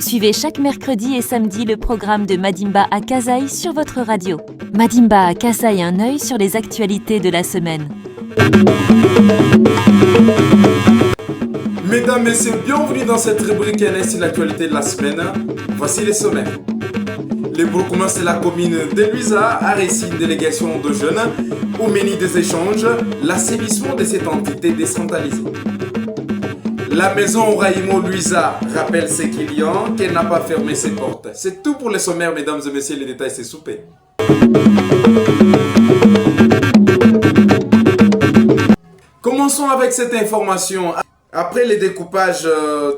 Suivez chaque mercredi et samedi le programme de Madimba à Kasaï sur votre radio. Madimba à Kasaï, un œil sur les actualités de la semaine. Mesdames, Messieurs, bienvenue dans cette rubrique NS, l'actualité de la semaine. Voici les sommaires. Les bourgmestres de la commune de Luisa a reçu une délégation de jeunes au menu des échanges, l'assainissement de cette entité décentralisée. La maison Oraimo Luisa rappelle ses clients qu'elle n'a pas fermé ses portes. C'est tout pour les sommaires, mesdames et messieurs, les détails c'est soupé. Commençons avec cette information. Après le découpage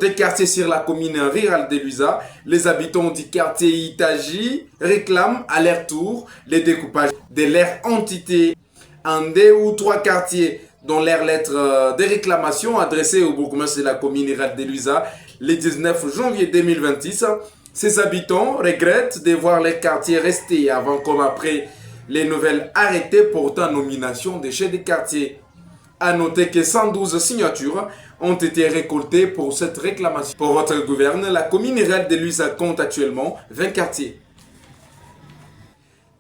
des quartiers sur la commune rurale de Luisa, les habitants du quartier Itaji réclament à leur tour le découpage de leur entité en 2 ou 3 quartiers dans leurs lettres de réclamation adressées au bourgmestre de la commune rurale de Luisa le 19 janvier 2026. Ces habitants regrettent de voir les quartiers rester avant comme après les nouvelles arrêtés portant nomination des chefs de quartier. A noter que 112 signatures ont été récoltées pour cette réclamation. Pour votre gouverne, la commune rurale de Luisa compte actuellement 20 quartiers.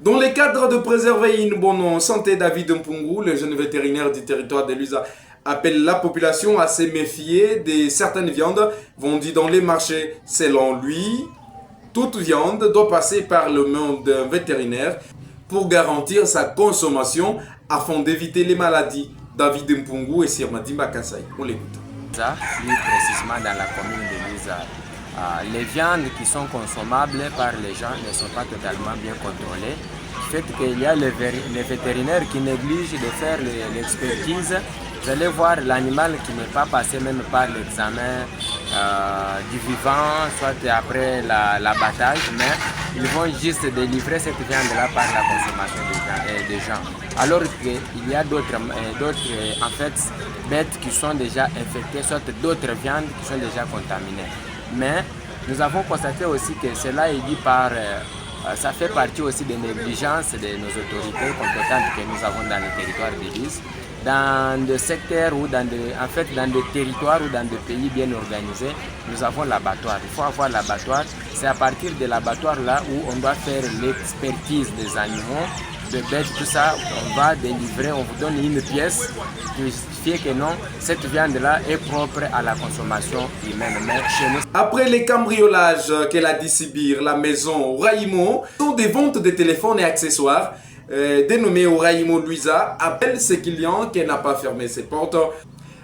Dans le cadre de préserver une bonne santé, David Mpungu, le jeune vétérinaire du territoire de Luisa, appelle la population à se méfier de certaines viandes vendues dans les marchés. Selon lui, toute viande doit passer par le monde d'un vétérinaire pour garantir sa consommation afin d'éviter les maladies. David Mpungu et sur Madimba Kasaï. On l'écoute. Plus précisément dans la commune de Luisa, les viandes qui sont consommables par les gens ne sont pas totalement bien contrôlées. Le fait qu'il y a les vétérinaires qui négligent de faire l'expertise. Vous allez voir l'animal qui n'est pas passé même par l'examen du vivant, soit après l'abattage, mais ils vont juste délivrer cette viande-là par la consommation des gens. Alors qu'il y a d'autres en fait, bêtes qui sont déjà infectées, soit d'autres viandes qui sont déjà contaminées. Mais nous avons constaté aussi que cela est dit par... ça fait partie aussi des négligences de nos autorités compétentes que nous avons dans le territoire de l'Is, dans des secteurs ou dans des territoires ou dans des pays bien organisés, nous avons l'abattoir. Il faut avoir l'abattoir. C'est à partir de l'abattoir là où on doit faire l'expertise des animaux, de bêtes, tout ça. On va délivrer, on vous donne une pièce pour justifier que non, cette viande-là est propre à la consommation humaine. Mais chez nous... Après les cambriolages qu'elle a dit subir, la maison Oraimo sont des ventes de téléphones et accessoires. Dénommé Oraimo Luisa, appelle ses clients qu'elle n'a pas fermé ses portes.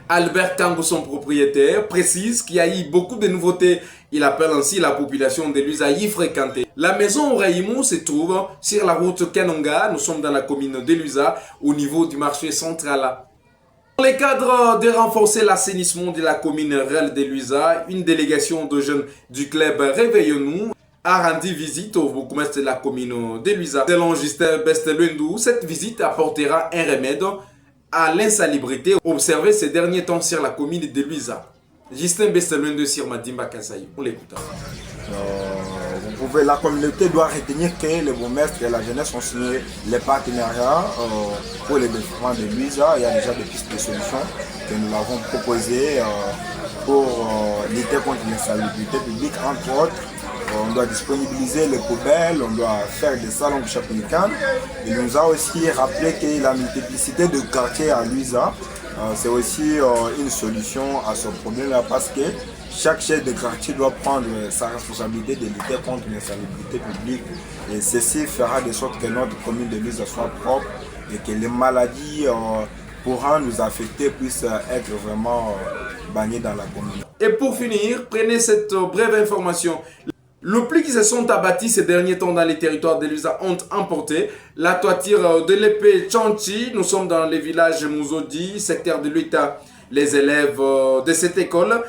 Albert Kango, son propriétaire, précise qu'il y a eu beaucoup de nouveautés. Il appelle ainsi la population de Luisa à y fréquenter. La maison Oraimo se trouve sur la route Kanonga. Nous sommes dans la commune de Luisa, au niveau du marché central. Dans le cadre de renforcer l'assainissement de la commune rurale de Luisa, une délégation de jeunes du club Réveillons-nous a rendu visite au bourgmestre de la commune de Luisa. Selon Justin Bestelundu, cette visite apportera un remède à l'insalubrité observée ces derniers temps sur la commune de Luisa. Justin Bestelundu sur Madimba Kasaï. On l'écoute. La communauté doit retenir que le bourgmestre et la jeunesse ont signé les partenariats pour le développement de Luisa. Il y a déjà des pistes de solutions que nous avons proposées pour lutter contre l'insalubrité publique, entre autres. On doit disponibiliser les poubelles, on doit faire des salons de chapelican. Il nous a aussi rappelé que la multiplicité de quartiers à Luisa, c'est aussi une solution à ce problème-là parce que chaque chef de quartier doit prendre sa responsabilité de lutter contre l'insalubrité publique. Et ceci fera de sorte que notre commune de Luisa soit propre et que les maladies pourront nous affecter puissent être vraiment bannies dans la commune. Et pour finir, prenez cette brève information. Le pluie qui se sont abattus ces derniers temps dans les territoires de Luisa ont emporté la toiture de l'épée Chanchi. Nous sommes dans le village Mouzodi, secteur de l'Uita. Les élèves de cette école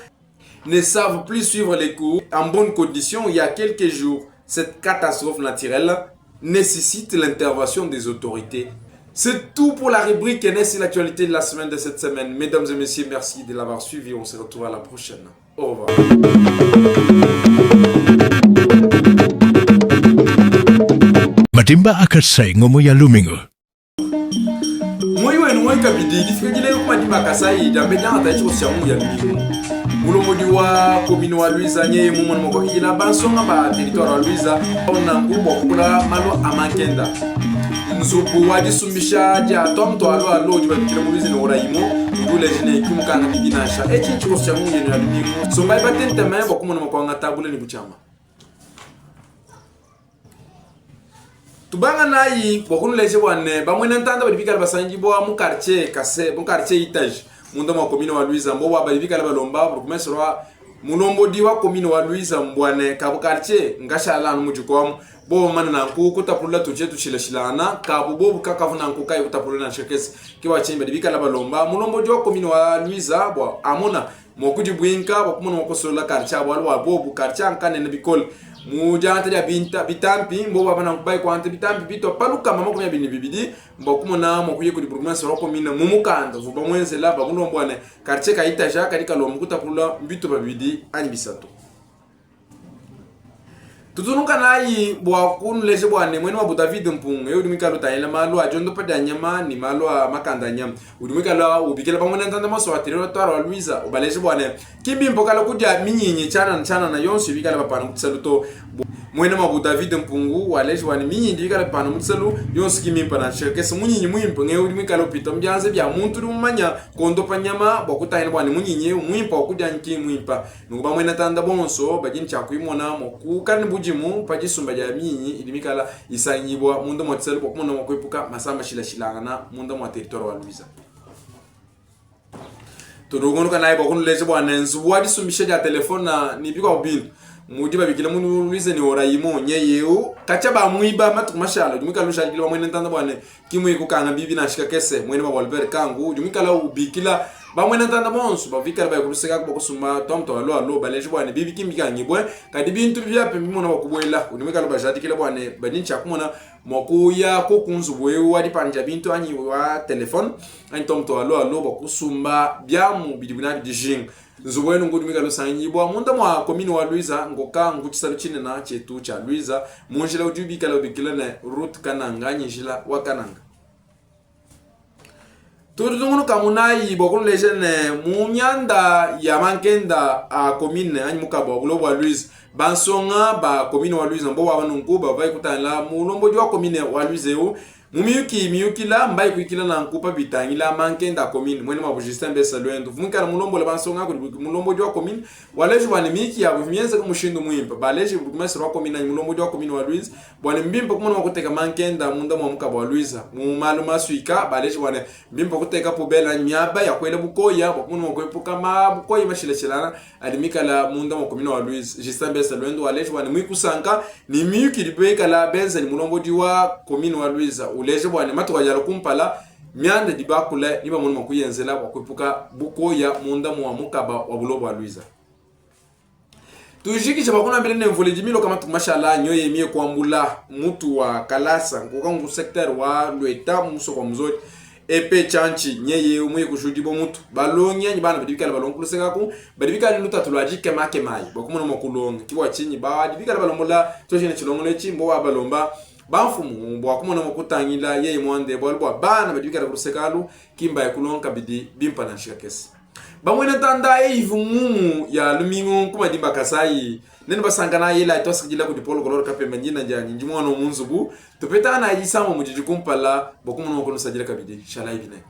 ne savent plus suivre les cours en bonnes conditions il y a quelques jours. Cette catastrophe naturelle nécessite l'intervention des autorités. C'est tout pour la rubrique NS et l'actualité de la semaine de cette semaine. Mesdames et messieurs, merci de l'avoir suivi. On se retrouve à la prochaine. Au revoir. Madimba Akasai ngomo ya Lumingo. Moi wenu moi kabidi difika jile ko Madimba Akasai jambe na ta icho shamu ya Lumingo. Mulomodi wa komino wa Luiza nye mumo mo ko kila bansonga ba territoire wa Luiza on ngubo kula malo amankenda. Nzubu wadi sumisha ja tomto alo jiba kila mulizi no Raimo ngule jine kumkanga bibinasha echi icho shamu ya Lumingo. So mai batente mai bo kumo ko ngata bule ni buchama. Tubanga nayi bokunu leje bwane bamwena ntanda balibikala basangi bo mu quartier kase mu quartier Itage mundo ma commune wa Luiza mbo wa balibikala balomba bukumeswa mulombo diwa commune wa Luiza mbwane ka bu quartier ngashala no mujiko bo mana na ku kutapula tuje tushilashilana ka bubo bukakavuna nku kai kutapula na shekesi kiwa chimbe balibikala balomba mulombo diwa commune wa Luiza bo amona mokuji bwinka bokumona mokosola quartier bo alwa bo bu quartier ankane ne bikol mujanta ya bitampi mbo baba na kubai kwante bitampi bito paluka mama kumya bini bibidi mbo kumona mo kuye kudi buruma soro komina mumukanda vuba mwenze laba muno mbwane quartier ka Itaja kalika lo mukuta pula bito babidi ani bisato tutunuka nayi bwa kunu leje bwane mwene wa David Mpungu yo dumika lo tayela malo ajondo pada nyama ni malo makanda nyama udumika lo ubikela bamwene ntanda maso atiro twaro Luiza ubaleje bwane kimbi mpokala kudya minyinyi chana na yonso bikala bapana kutsaluto mwene wa David Mpungu waleje bwane minyinyi bikala bapana mutsalu yonso kimimpa na shekese munyinyi mwimpo nge udumika lo pito mbyanze bya muntu rumanya kondo panyama bokutayela bwane munyinyi mwimpa okudya nki mwimpa nuba mwene tanda bonso bajini chakuimona mo kukani jimu pajisumba ja minyi ilimikala isanyibwa mundo motselo pokumono mokwepuka masamba shilashilana mundo mo territoire wa Luiza turugono kana ibo kunuleze bwana nzuwa disumbisha ja telefone ni biko obin mudiba bikila munu Luiza ni Raimo nyeyeu kacha ba muiba matumashala dumikala ushagilwa mwene ntanda bwana kimwe kukanga bibi na shika kese mwene wa Albert Kangu dumikala ubikila bamwena ntanda bonso bavikala ba kuruseka ko kusuma tomto alo baleje bwana bibi kimbika ngibwe kadi bintu bya pembi mona bakubwela unimekala bajati kila bwana badincha kumona mokuya ko kunzubwe wadi panja bintu anyi wa telefone ani tomto alo bakusumba byamu bidibuna bijing nzubwenu ngudumikala sanyibwa munda mwa commune wa Luiza ngoka nguchisalo chine na chetu cha Luiza munjila ujubikala bikila na route kananga nyishila wa kananga tudunguno kamunayi bokunu lejene munyanda ya mankenda a commune anyi mukabo globo wa Luiza bansonga ba commune wa Luiza mbo wa nunkuba vai kutala mulombo wa commune wa Luiza yo miyuki la mbai kuikila na nkupa bitangila mankenda commune mwene ma Justin Besa Lwendo vumkala mulombo la bansonga ko mulombo wa commune waleje bwana miki ya bumienza ko mushindo muimpa baleje bukumesa wa commune anyi mulombo wa commune wa Luiza bwana mbimpa kumona wakuteka mankenda munda mwa mukabo wa Luiza mu maluma suika baleje bwana mbimpa kuteka pobela nyaba ya kwele bukoya bakumona wakwepuka ma bukoya mashilachelana alimikala munda mwa commune wa Luiza Justin Besa Lwendo waleje bwana mwikusanka ni miyuki libeka la benza ni mulombo wa commune wa Luiza leje bwana matuka yalo kumpala myanda dibakule niba munuma kuyenzela bakwepuka bukoya munda mwa mukaba wa bulobo wa Luiza tujiki chabakuna mbele ne mvole jimilo kama tumashala nyoye mie kwambula mutu wa Kalasa ngokangu secteur wa Lweta muso kwa mzori epe chanchi nyeye umwe kushudibo mutu balonya nyibana badibikala balonkuluseka ku badibikala luta tulwajike make mai bakumuna makulonga kiwa chinyi ba badibikala balombola toshene chilongole chimbo wa balomba banfumu mbo akumona mokutangila yeye mwande bolbo bana badibikala kurusekalu kimba yakulonka bidi bimpa na shakesi bamwena tanda ivumu ya Lumingo kuma Madimba Akasai nene basangana yela itosikijila kudipolo koloro kapembe njina njani njimwana munzubu tupetana yisamo mujiji kumpala bokumuna mokono sajila kabidi shala ibinek